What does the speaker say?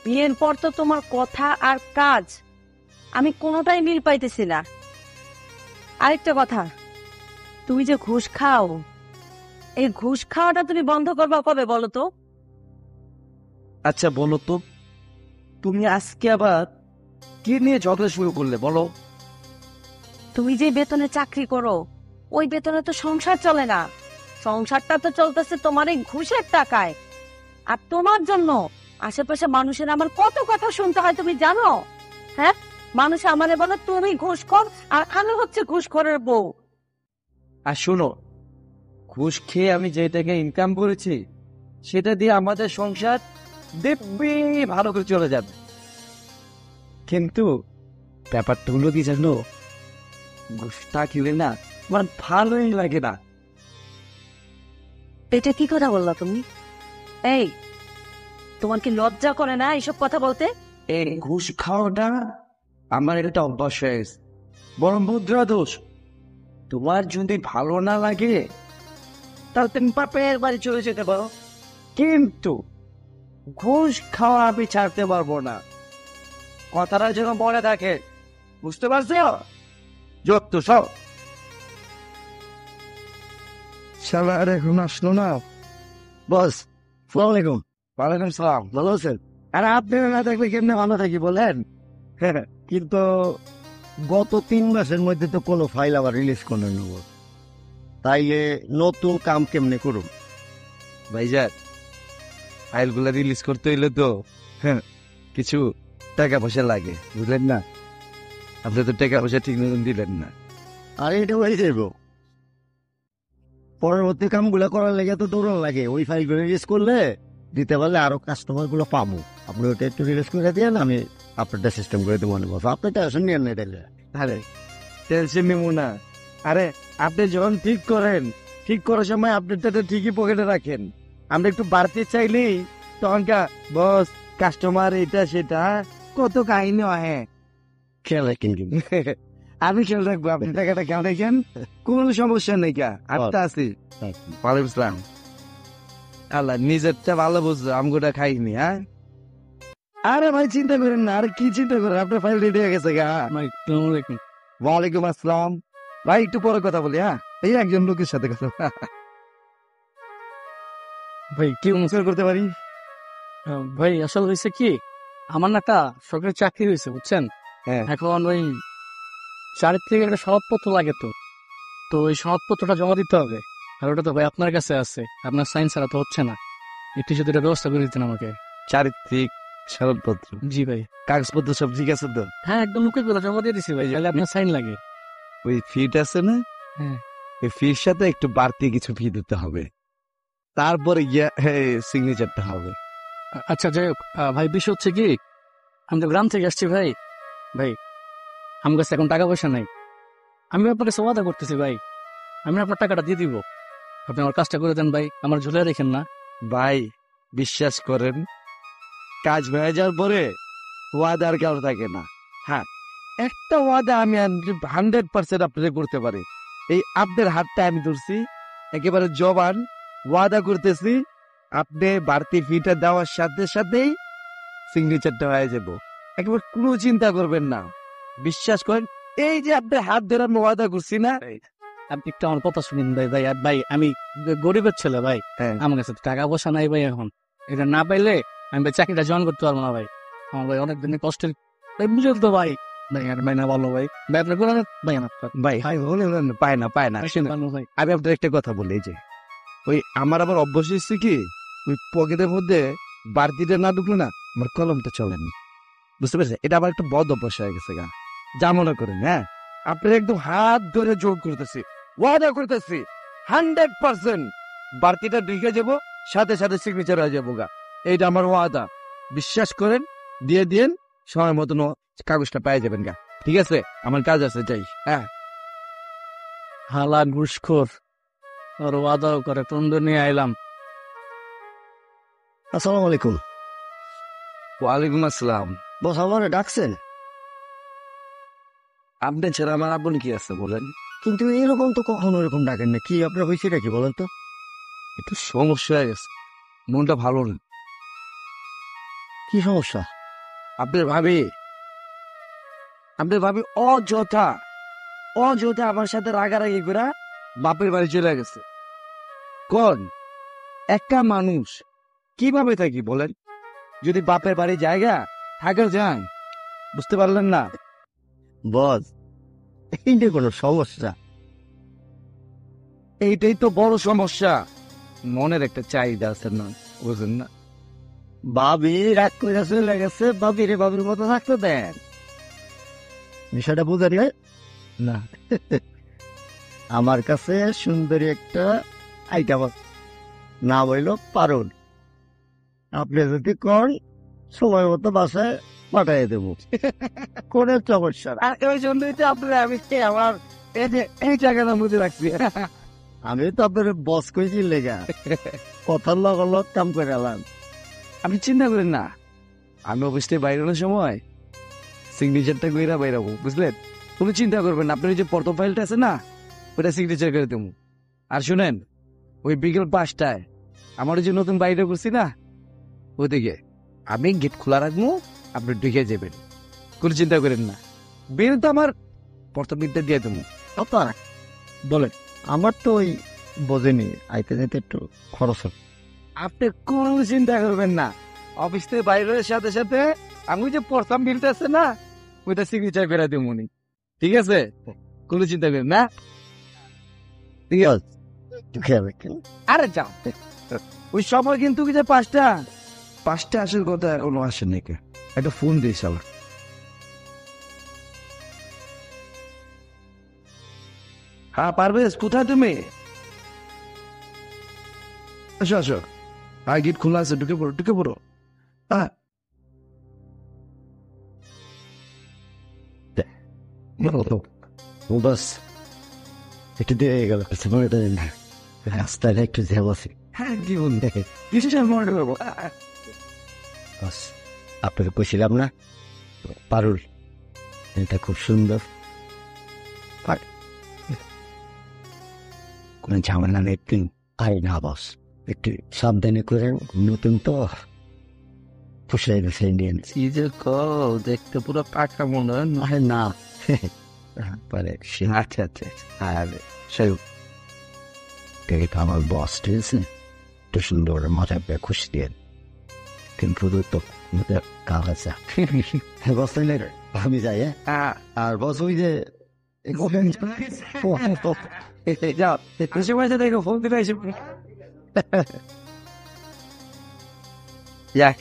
বিয়ের পর তো তোমার কথা আর কাজ আমি কোনোটাই মিল পাইতেছি না। আরেকটা কথা, তুমি যে ঘুষ খাও, এই ঘুষ খাওয়াটা তুমি বন্ধ করবা কবে বলো তো? আচ্ছা বলো তো, তুমি আজকে আবার কি নিয়ে ঝগড়া শুরু করলে বলো? তুমি যে বেতনে চাকরি করো, ওই বেতনে তো সংসার চলে না। সংসারটা তো চলতেছে তোমার এই ঘুষের টাকায়। আর তোমার জন্য আশেপাশে মানুষের আমার কত কথা শুনতে হয় তুমি জানো? হ্যাঁ, মানুষ আমারে বলে তুমি ঘুষখোর, আর আমি হচ্ছে ঘুষখোরের বউ। আর শোনো, ঘুষ খেয়ে আমি যে টাকা ইনকাম করেছি সেটা দিয়ে আমাদের সংসার দিব্যি ভালো করে চলে যাবে। কিন্তু ব্যাপারটা হলো কি জানো, ঘুষটা খেলে না আমার ভালোই লাগে না। এটা কি কথা বললা তুমি? এই, তোমার কি লজ্জা করে না এইসব কথা বলতে? এই ঘুষ খাওয়াটা আমার একটা অভ্যাস হয়ে গেছে, বরং মুদ্রা দোষ। তোমার যদি ভালো না লাগে তাহলে তুমি বাপের বাড়ি চলে যেতে পারো, কিন্তু ঘুষ খাওয়া আমি ছাড়তে পারবো না। কথাটা যেন মনে থাকে, বুঝতে পারছো? যত সব শালা আর এখন আসলো না। বস, সালাম আলাইকুম। ওয়ালাইকুম সালাম। ভালো আছেন? আর আপনি না থাকলে কেমনে ভালো থাকি বলেন? কিন্তু গত 3 মাসের মধ্যে তো কোনো ফাইল আবার রিলিজ করে নেব, তাইলে নতুন কাম কেমনে করুন? ভাইজান, ফাইলগুলো রিলিজ করতে হইলে তো কিছু টাকা পয়সা লাগে, বুঝলেন না? আপনি তো টাকা পয়সা ঠিক মতন দিলেন না। আর এটা হয়ে যাইব, পরবর্তী কামগুলো করার লেগে তো দৌড়ান লাগে। ওই ফাইলগুলো রিলিজ করলে দিতে পারলে আরো কাস্টমার গুলো পাবো। আপনি ওটা একটু রিলিজ করে দেন, আমি আপনারটা সিস্টেম করে দেবো। বস, আপনি টেনশন নিয়েন না এটা। আরে টেনশন নিব না। আরে আপনি যখন ঠিক করেন, ঠিক করার সময় আপনি টাকা ঠিকই পকেটে রাখেন। আমরা একটু বাড়তে চাইলেই তখন বস কাস্টমার এটা সেটা কত কাহিনী হয়। খেয়াল রাখেন কিন্তু। আমি খেয়াল রাখবো, আপনি টাকাটা কেমন রেখেন, কোনো সমস্যা নেই। আপনি আছি। ওয়ালাইকুম আসসালাম। আল্লাহ নিজেরটা ভালো বুঝছো, আমগোটা খাইনি। হ্যাঁ, আরে ভাই চিন্তা করেন না। আর কি চিন্তা করেন, আপনার ফাইল রেডি হয়ে গেছে গা। ওয়ালাইকুম আসসালাম। ভাই একটু পরে কথা বলি। হ্যাঁ, এই একজন লোকের সাথে কথা। ভাই কি অনুসরণ করতে পারি? ভাই আসলে হয়েছে কি, আমার না একটা সরকারি চাকরি হয়েছে বুঝছেন। হ্যাঁ। এখন ওই চারিত্রিক একটা সনদপত্র লাগে, তো তো ওই সনদপত্রটা জমা দিতে হবে। আর ওটা তো ভাই আপনার কাছে আছে, আপনার সাইন ছাড়া তো হচ্ছে না। একটু যদি এটা ব্যবস্থা করে দিতেন আমাকে। চারিত্রিক সনদপত্র, জি ভাই। কাগজপত্র সব ঠিক আছে তো? হ্যাঁ, একদম মুখে করে জমা দিয়ে দিছি ভাই, তাহলে আপনার সাইন লাগে। ওই ফিট আছে না, হ্যাঁ। এই ফির সাথে একটু বাড়তি কিছু ফি দিতে হবে, তারপরে গিয়ে সিগনেচারটা হবে। আচ্ছা যাই হোক, ভাই বিষয় হচ্ছে কি, আমি তো গ্রাম থেকে আসছি ভাই। ভাই আমার কাছে এখন টাকা পয়সা নাই। আমি আপনার কাছে ওয়াদা করতেছি ভাই, আমি আপনার টাকাটা দিয়ে দিব। আপনি আমার কাজটা করে দেন ভাই, আমার ঝুলে রেখেন না। ভাই বিশ্বাস করেন, কাজ হয়ে যাওয়ার পরে ওয়াদা আর কারো থাকে না। হ্যাঁ, একটা ওয়াদা আমি 100% আপনাদের করতে পারি। এই আপনার হাতটা আমি ধরছি, একেবারে জবান ওয়াদা করতেছি, আপনি বাড়তি ফিটা দেওয়ার সাথে সাথেই সিগনেচারটা হয়ে যাব। একেবারে কোনো চিন্তা করবেন না, বিশ্বাস করেন। এই যে আপনার হাত ধরে আমি ওয়াদা করছি না। আপনি একটু আমার কথা শুনুন ভাই। ভাই আর ভাই আমি গরিবের ছেলে ভাই, হ্যাঁ। আমার কাছে তো টাকা পয়সা নাই ভাই। এখন এটা না পাইলে আমি ভাই চাকরিটা জয়েন করতে পারবো না ভাই। আমার ভাই অনেক দিনের কষ্টের ভাই, বুঝেন তো ভাই। ভাই আর ভাই না বলো ভাই, ভাই আপনার কোনো ভাই না ভাই পায় না পায় না। ভাই। আমি আপনার একটা কথা বলি, এই যে ওই আমার আবার অভ্যাস হচ্ছে কি, ওই পকেটের মধ্যে বাড়তিটা না ঢুকলো না আমার কলমটা চলে না, বুঝতে পারছেন? এটা আবার একটা বদ অভ্যাস হয়ে গেছে গা। যা মনে করেন, হ্যাঁ আপনার একদম হাত ধরে জোর করতেছি, ওয়াদা করতেছি 100% বাড়তিটা ঢুকে যাবো, সাথে সাথে সিগনেচার হয়ে যাবো গা। এইটা আমার ওয়াদা, বিশ্বাস করেন। দিয়ে দিন, সময় মতন কাগজটা পেয়ে যাবেন গা। ঠিক আছে, আমার কাজ আছে, যাই। হ্যাঁ। হালা ঘুষখোর, ওর ওয়াদাও করে, তন্দ নিয়ে আইলাম। আসসালামু আলাইকুম। ওয়ালাইকুম আসসালাম। বস, আমার ডাকছেন? আপনি ছাড়া আমার আপন কি আছে বলেন? কিন্তু এরকম তো কখনো এরকম ডাকেন না। কি আপনার হয়েছে নাকি বলেন তো? একটু সমস্যা হয়ে গেছে, মনটা ভালো না। কি সমস্যা? আপনার ভাবি অযথা আমার সাথে রাগারাগি করে বাপের বাড়ি চলে গেছে। কোন একটা মানুষ কিভাবে থাকি বলেন, যদি বাপের বাড়ি জায়গা থাকা যায়? বুঝতে পারলেন না? বস, এইটা কোনো সমস্যা? এইটাই তো বড় সমস্যা। মনের একটা চাহিদা আছে না, বুঝলেন না? ভাবি রাগ করে চলে গেছে, ভাবির মতো থাকতে দেন। বিষয়টা বুঝারি না, আমার কাছে সুন্দরী একটা আইটেম আছে, নাম হইল পারুল। আপনি যদি কোন সময় মতো বাসায় পাঠিয়ে দেবো, কোনো সমস্যা না। আর ওই জন্যই তো আপনার আমি আমার এই জায়গাটা বুঝে রাখছি। আমি তো আপনার বস কইছি লেগা কথার লগ কাম করে এলাম। আপনি চিন্তা করেন না, আমি অফিস থেকে বাইরের সময় সিগনেচারটা কইরা বাইরাবো, বুঝলেন? কোনো চিন্তা করবেন না, আপনার ওই যে প্রোফাইলটা আছে না, ওটা সিগনেচার করে দেবো। আর শুনেন, ওই বিকেল 5টায় আমার ওই যে নতুন বাড়িটা করছি না, ওদিকে আমি গেট খোলা রাখবো, আপনি ঢুকে যাবেন, কোনো চিন্তা করেন না। বিল তো আমার প্রথম বিলটা দিয়ে দেবো। কথা বলেন, আমার তো ওই বোঝেনি, আইতে যেতে একটু খরচ হবে। আপনি কোনো চিন্তা করবেন না, অফিস থেকে বাইরের সাথে সাথে আমি ওই যে প্রথম বিলটা আছে না, ওইটা সিগনেচার করে দেবো নি। ঠিক আছে, কোনো চিন্তা করেন না। ঠিক আছে, একটু খেয়াল রাখেন। আরে যাও, ওই সময় কিন্তু কি যে 5টা আসার কথা এখনো আসেন নাকি? একটা ফোন দিস আবার। হ্যাঁ পারবেশ, কোথায় তুমি? আসো আসো, হ্যাঁ গেট খোলা আছে, ঢুকে পড়ো। হ্যাঁ ও বাস একটু দিয়ে গেল, রাস্তায় একটু জ্যাম আছে। হ্যাঁ, কি বল দেখে বিশেষ মনে করবো। বাস, আপনাকে বলছিলাম না পারুল, এটা খুব সুন্দর। কোনো ঝামেলা নেই, একটু আয় না বস, একটু সাবধানে করে, নতুন তো ফুসে গেছে ইন্ডিয়ান। দেখতে পুরো পাকা মনে হয় না। আরে না পরে আচ্ছা আচ্ছা, আর সেই আমার বস, ঠিক আছে, একটু সুন্দর মাথা পেয়ে খুশি দিয়ে, কিন্তু তো কাজ আছে। হ্যাঁ বস, তাইলে আমি যাই। হ্যাঁ, আর বস ওই যে যাও, বেশি পয়সা দেখো, ফোন দিতে এসে যাক।